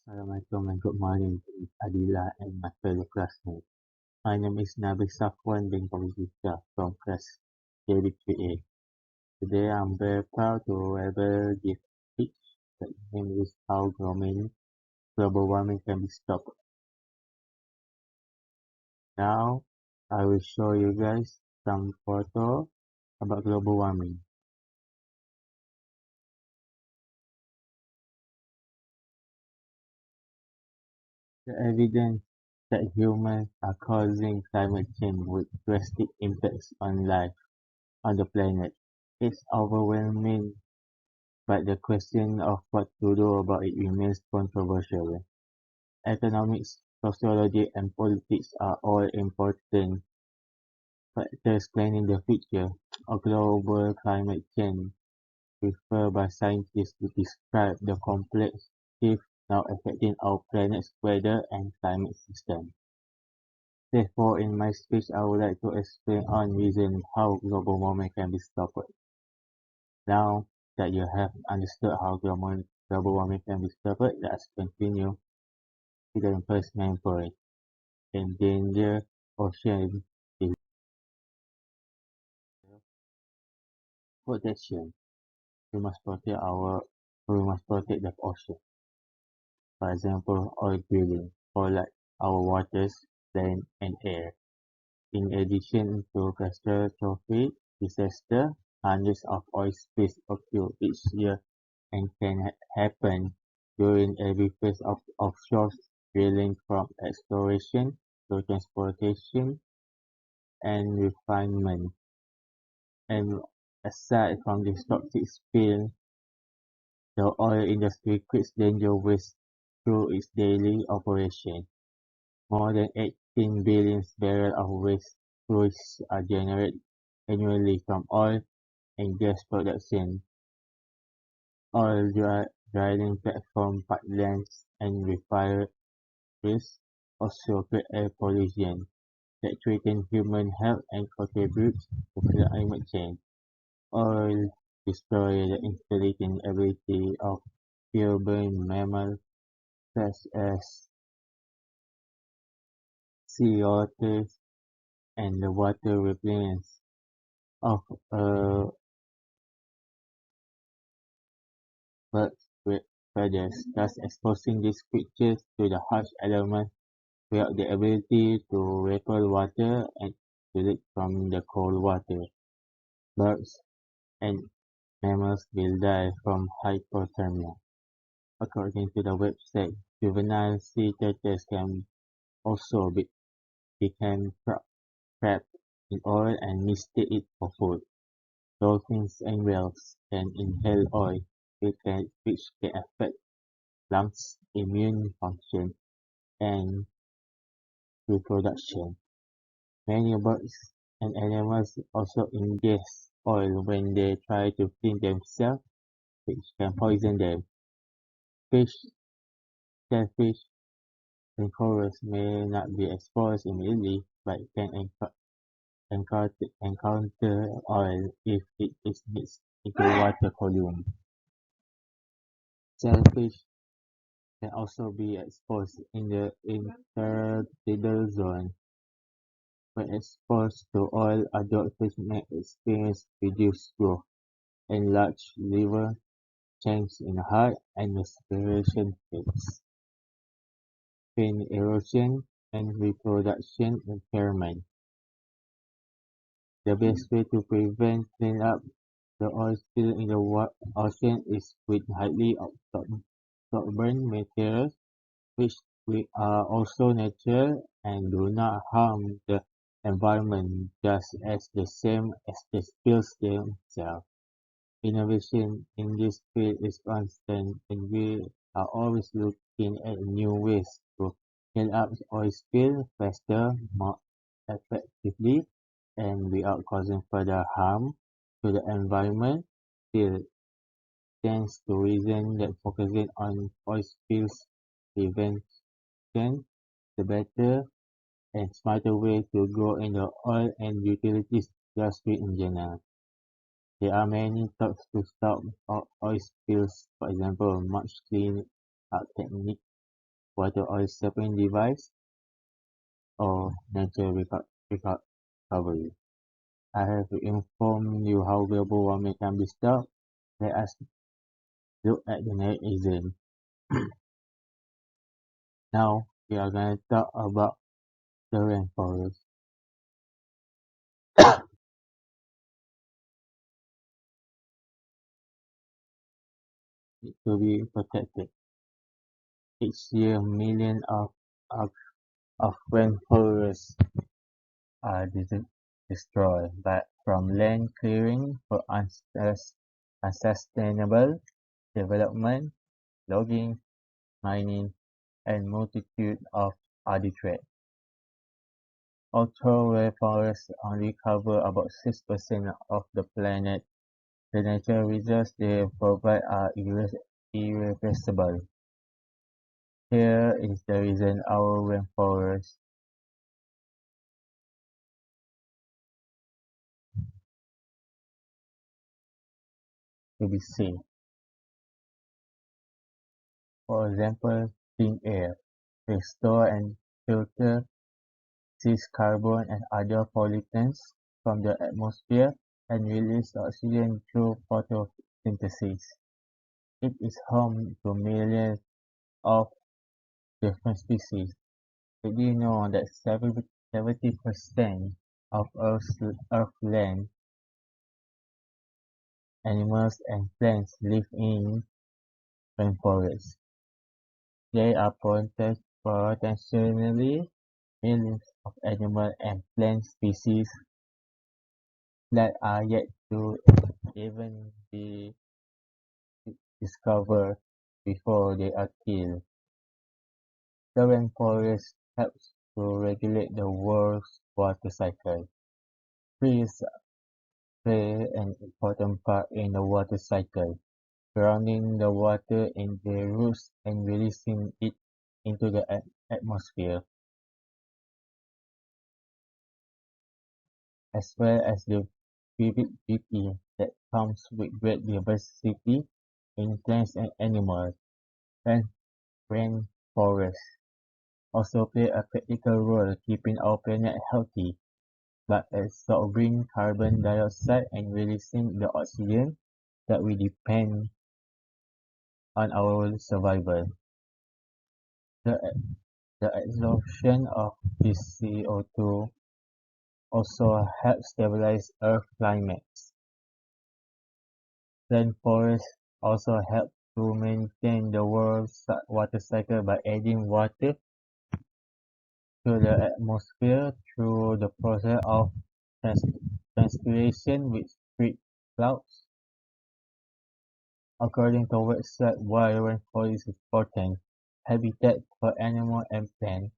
Assalamualaikum and good morning to Ms. Adila and my fellow classmates. My name is Nabil Safwan bin Pawizika from class JB3A. Today I'm very proud to ever give a speech that name is how global warming can be stopped. Now I will show you guys some photo about global warming. The evidence that humans are causing climate change with drastic impacts on life on the planet is overwhelming, but the question of what to do about it remains controversial. Economics, sociology, and politics are all important factors explaining the future of global climate change, referred by scientists to describe the complex shifts now affecting our planet's weather and climate system. Therefore, in my speech, I would like to explain on reasons how global warming can be stopped. Now that you have understood how global warming can be stopped, let's continue to the first main point. Endangered ocean is protection. We must protect the ocean. For example, oil drilling, or like our waters, land and air. In addition to catastrophic disaster, hundreds of oil spills occur each year and can happen during every phase of offshore drilling from exploration to transportation and refinement. And aside from this toxic spill, the oil industry creates dangerous waste through its daily operation. More than 18 billion barrels of waste fuels are generated annually from oil and gas production. Oil drilling platforms, pipelines, and refineries also create air pollution that threaten human health and contribute to climate change. Oil destroy the intelligent ability of purebred mammals such as sea otters and the water repellents of uh, birds with feathers, thus exposing these creatures to the harsh elements without the ability to repel water and isolate from the cold water. Birds and mammals will die from hypothermia. According to the website, juvenile sea turtles can also become trapped in oil and mistake it for food. Dolphins and whales can inhale oil, which can affect lungs, immune function, and reproduction. Many birds and animals also ingest oil when they try to clean themselves, which can poison them. Fish, shellfish, and corals may not be exposed immediately, but can encounter oil if it is mixed into water column. Shellfish can also be exposed in the intertidal zone. When exposed to oil, adult fish may experience reduced growth, enlarged liver, change in heart and respiration rates, fin erosion, and reproduction impairment. The best way to prevent clean up the oil spill in the ocean is with highly absorbent materials, which are also natural and do not harm the environment just as the same as the spills themselves. Innovation in this field is constant, and we are always looking at new ways to clean up oil spill faster, more effectively, and without causing further harm to the environment. Still, stands to reason that focusing on oil spills prevention the better and smarter way to grow in the oil and utilities industry in general. There are many talks to stop oil spills, for example, much clean up techniques water oil sampling device, or nature recovery. I have informed you how global warming can be stopped. Let us look at the next example. Now we are going to talk about the rainforest to be protected. Each year, millions of, of rainforests are destroyed from land clearing for unsustainable development, logging, mining, and multitude of other threats. Although rainforests only cover about 6% of the planet, the natural resources they provide are irreplaceable. Here is the reason our rainforests to be safe. For example, clean air. They store and filter seize carbon and other pollutants from the atmosphere and release oxygen through photosynthesis. It is home to millions of different species. Did you know that 70% of Earth's land, animals and plants live in rainforests? They are potentially millions of animal and plant species that are yet to even be discovered before they are killed. The rainforest helps to regulate the world's water cycle. Trees play an important part in the water cycle, grounding the water in their roots and releasing it into the atmosphere, as well as the vivid beauty that comes with great diversity in plants and animals. Rain- Rainforests also play a critical role keeping our planet healthy by absorbing carbon dioxide and releasing the oxygen that we depend on our survival. The, the absorption of this CO2 also helps stabilize Earth climates. Rainforests also help to maintain the world's water cycle by adding water to the atmosphere through the process of transpiration which creates clouds. According to website why rainforest is important habitat for animals and plants,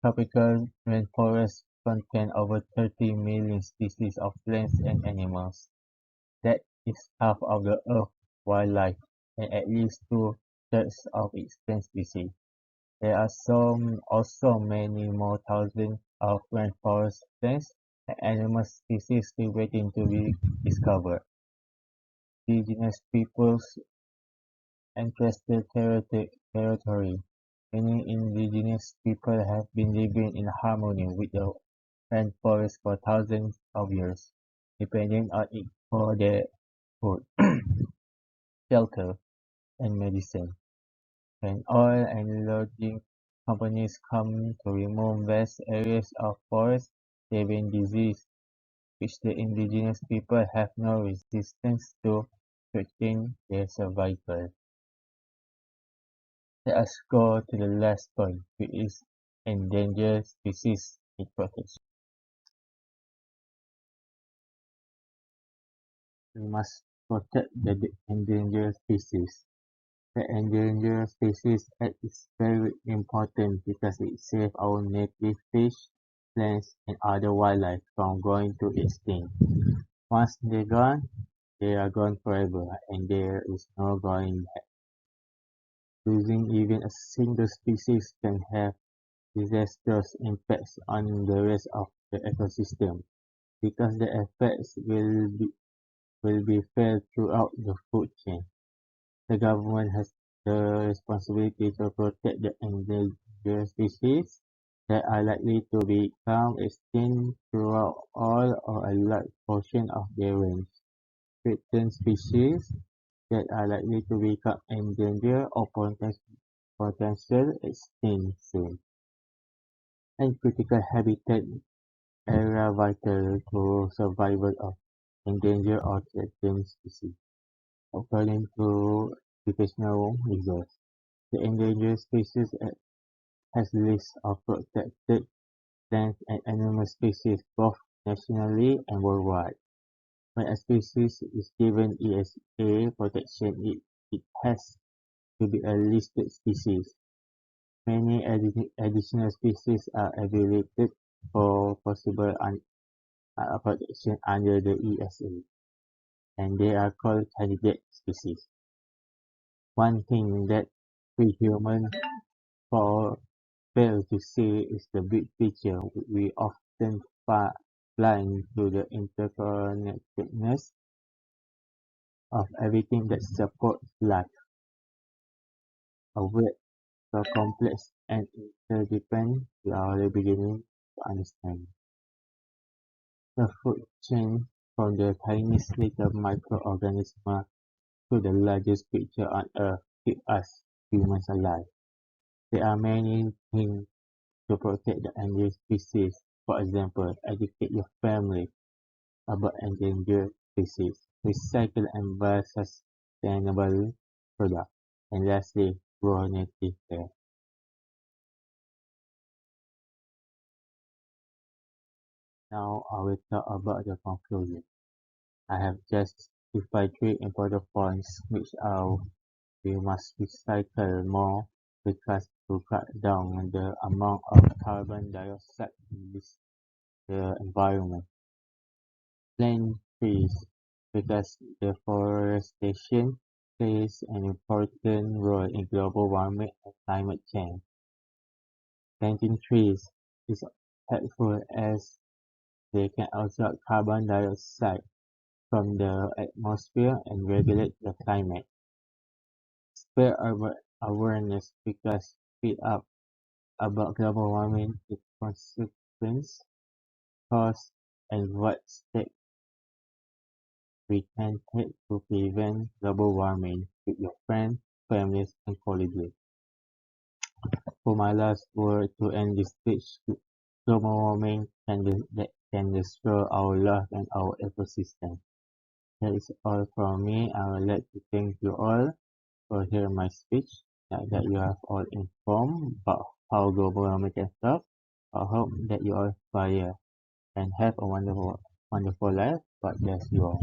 tropical rainforests contain over 30 million species of plants and animals. That is half of the Earth's wildlife and at least two-thirds of its plant species. There are also many more thousands of rainforest plants and animal species still waiting to be discovered. Indigenous peoples encrusted territory. Many indigenous people have been living in harmony with the rainforest for thousands of years, depending on it for their food, shelter, and medicine. When oil and logging companies come to remove vast areas of forest, they bring disease, which the indigenous people have no resistance to, threatening their survival. Let us go to the last point, which is endangered species need protection. We must protect the endangered species. The Endangered Species Act is very important because it saves our native fish, plants, and other wildlife from going to extinct. Once they're gone, they are gone forever, and there is no going back. Losing even a single species can have disastrous impacts on the rest of the ecosystem, because the effects will be felt throughout the food chain. The government has the responsibility to protect the endangered species that are likely to become extinct throughout all or a large portion of their range, threatened species that are likely to become endangered or potential extinction, and critical habitat area vital to survival of endangered or threatened species. According to Educational Resource, the Endangered Species Act has lists of protected plant and animal species both nationally and worldwide. When a species is given ESA protection, it has to be a listed species. Many additional species are evaluated for possible protection under the ESA, and they are called candidate species. One thing that we humans fail to see is the big picture. We often blind to the interconnectedness of everything that supports life, a word so complex and interdependent we are only beginning to understand. The food chain from the tiniest little microorganism to the largest creature on Earth keep us humans alive. There are many things to protect the endangered species. For example, educate your family about endangered species, recycle and buy sustainable products, and lastly, grow native hair. Now I will talk about the conclusion. I have just defined three important points which are we must recycle more because to cut down the amount of carbon dioxide in the environment. Plant trees because deforestation plays an important role in global warming and climate change. Planting trees is helpful as they can absorb carbon dioxide from the atmosphere and regulate the climate. Spread awareness because speak up about global warming, its consequences, cause, and what steps we can take to prevent global warming with your friends, families, and colleagues. For my last word to end this speech, global warming can destroy our life and our ecosystem. That is all from me. I would like to thank you all for hearing my speech, that you have all informed about how global warming can stop. I hope that you all inspire and have a wonderful life. God bless you all.